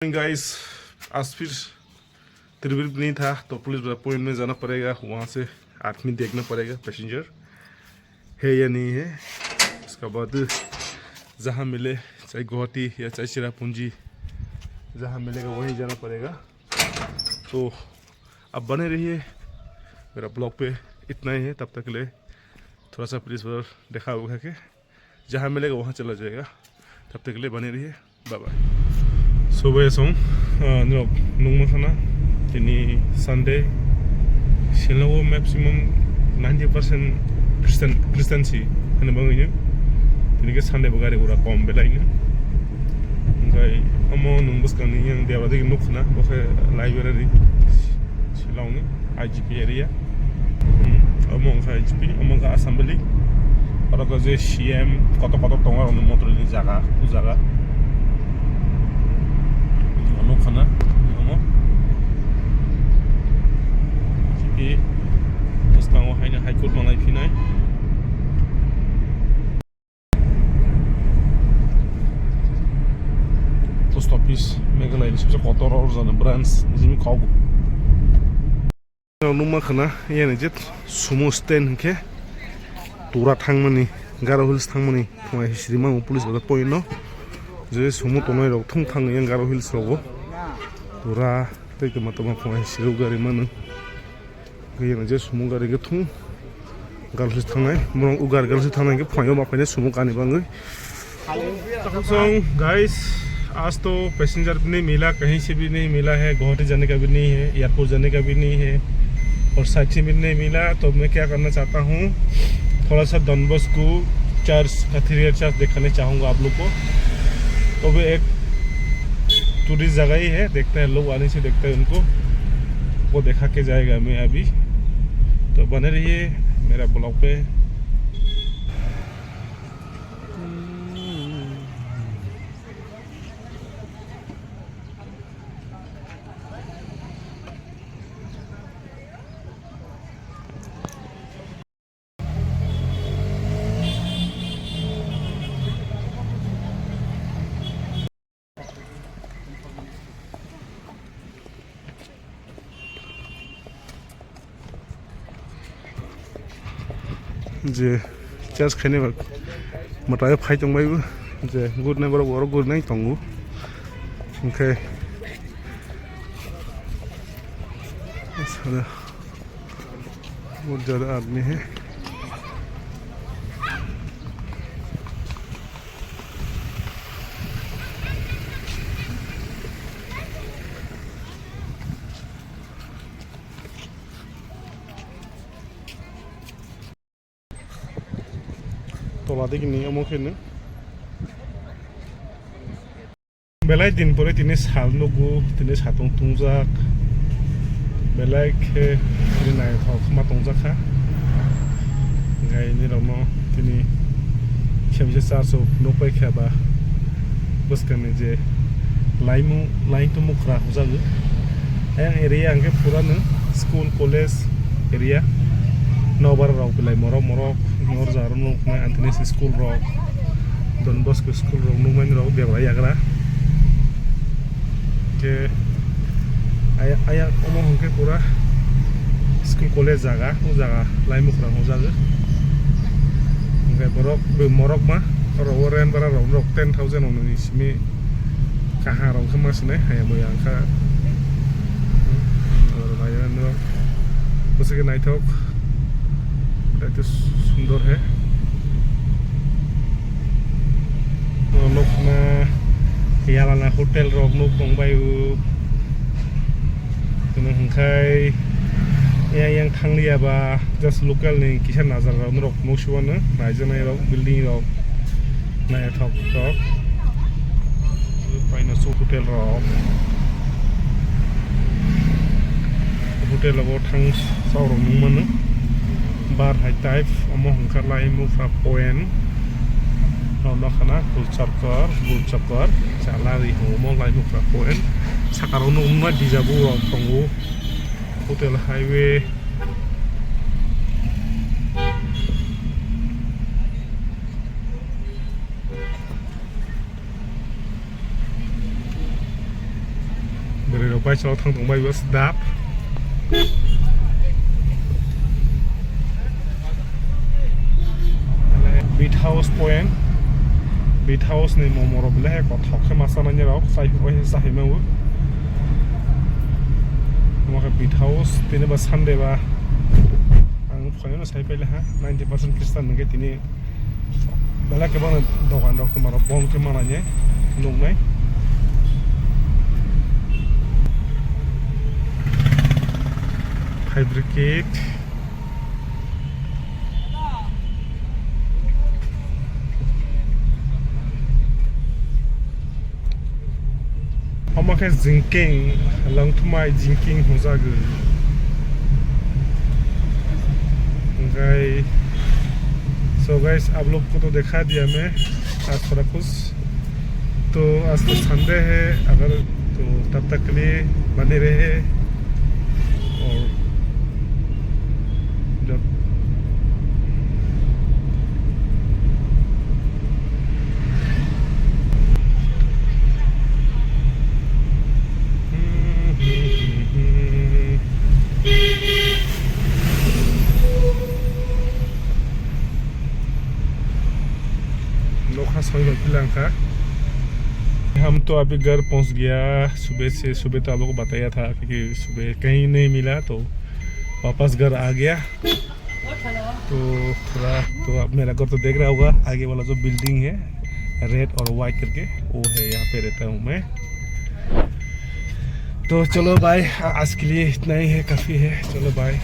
Guys आज फिर त्रिवेद नहीं था तो पुलिस पॉइंट में जाना पड़ेगा। वहाँ से आदमी देखना पड़ेगा पैसेंजर है या नहीं है। उसके बाद जहाँ मिले चाहे गुवाहाटी या चाहे चिरापुंजी जहाँ मिलेगा वहीं जाना पड़ेगा। तो अब बने रहिए मेरा ब्लॉग पे। इतना ही है, तब तक के लिए थोड़ा सा पुलिस पर देखा होगा कि जहाँ मिलेगा वहाँ चला जाएगा। तब तक के लिए बने रहिए। Bye bye. सुबह सो नंगमखाना दिनै संडे शिलंआव मैक्सिमम 90% क्रिस्टियानसि होनो बाङैनो दिनै संडे गारि घोड़ा कम बेलायनो ओमफ्राय अमो नंबसखानि आं देवादी नखना बखे लाइब्रेरी शिलंनि आईजीपी एरिया अमो आईजीपी अमो असेंबली और जे सीएम कत दङ आरो मटरनि जागा खाना हाइकोर्ट बानायफिनाय पोस्ट ऑफिस मेघालयनि सबसे कतर जानो ब्रांच जिमि खाव नुमा खाना याने जे सुमो स्टैंड के तुरा थांमनि गारो हिल्स थांमनि फुङा हिस्रिमा पुलिस बाजार पॉइंट न जे सुमो तनाय रक थं थाङो गारो हिल्स रगो तुरा तैके मतमा फुङा हिस्रि गारि मानो गैया जे सुमो गारि के थं गारो हिल्स थांनाय मरं उगार गारो हिल्स थांनाय के फुङाव माफायने सुमो गानि बाङै सो गाइस आज तो पैसेंजर भी नहीं मिला, कहीं से भी नहीं मिला है। गुवाहाटी जाने का भी नहीं है, एयरपोर्ट जाने का भी नहीं है और साइट भी नहीं मिला। तो मैं क्या करना चाहता हूँ, थोड़ा सा Don Bosco church cathedral church दिखाने चाहूँगा आप लोग को। तो वो एक टूरिस्ट जगह ही है, देखते हैं लोग आने से देखते हैं उनको, वो देखा के जाएगा मैं अभी। तो बने रहिए मेरा ब्लॉग पे। जे चर्च खाने मताय फाइ दंबायबो जे गुड नाइट बर गुड नाइट दंगु ओंखाय सारा बहुत ज़्यादा आदमी है। तलादेखि अमुखेनो बेलाय दिन परे दिनै साल नगु दिनै साथं तुंजाक बेलाय के दिनै थाखमा तुंजाखा गायनि रनो दिनै खेमसे चार्जआव नपाय खाबा बसकने जे लाइन तो मुखरा होजागो आं एरिया आंके पुरानो स्कूल कॉलेज एरिया नौबार राव बिलाय मरक और जारो नोकना एंथनीस स्कूल रॉक डॉन बॉस्को स्कूल रॉक नुमैन रॉक बेवरा याग्रा के आया अमो हंके पूरा स्कूल कॉलेज जागा उ जागा लाइ मुखरा हो जागो ओंके मरक मा और रेन बारा रॉक 10,000 on इसमें कहाँ रॉक मासने है मोया अंका और भाई नो बस के नाइट टॉक itu सुंदर है। नोकना यालाना होटेल रॉक नोक दंबायु जों हंखाय yang थांलियाबा जस्ट लोकल नि किसान नाजार रॉक नोसुवानो नायजनाय रॉक बिल्डिंग रॉक नाय टॉक पाइनो सो होटेल रॉक होटेल अब थां सावरं मोनो बार हाई टाइप अमो हंकार लाई मुफ्रा पॉइंट नौना खाना गुलचक्कर चालारी हमो लाई मुफ्रा पॉइंट साकाराव नुमा दिजाबु रॉक दंगु hotel highway rok bai chalo thang tongbai bas dap Beat House Point Beat House ni momo ro bele ko thok khe masa na rok sai oi sa he mau mo ka Beat House tine ba Sunday ba ang khoyo na sai pele ha 90% Kristan nge tini bela ke bang dokan rok tumara bom ke mana nye nung nai Fabricate Hamakai Jinking Langtumai Jinking Hozagu Gai So guys आप लोग को तो दिखा दिया मैं आज थोड़ा कुछ तो आज तो संडे है अगर तो तब तक के लिए बने रहे और जब हम तो अभी घर पहुंच गया सुबह तो आप लोगों को बताया था क्योंकि सुबह कहीं नहीं मिला तो वापस घर आ गया तो थोड़ा तो अब मेरा घर तो देख रहा होगा आगे वाला जो बिल्डिंग है रेड और वाइट करके वो है यहाँ पे रहता हूँ मैं तो चलो बाय आज के लिए इतना ही है काफ़ी है चलो बाय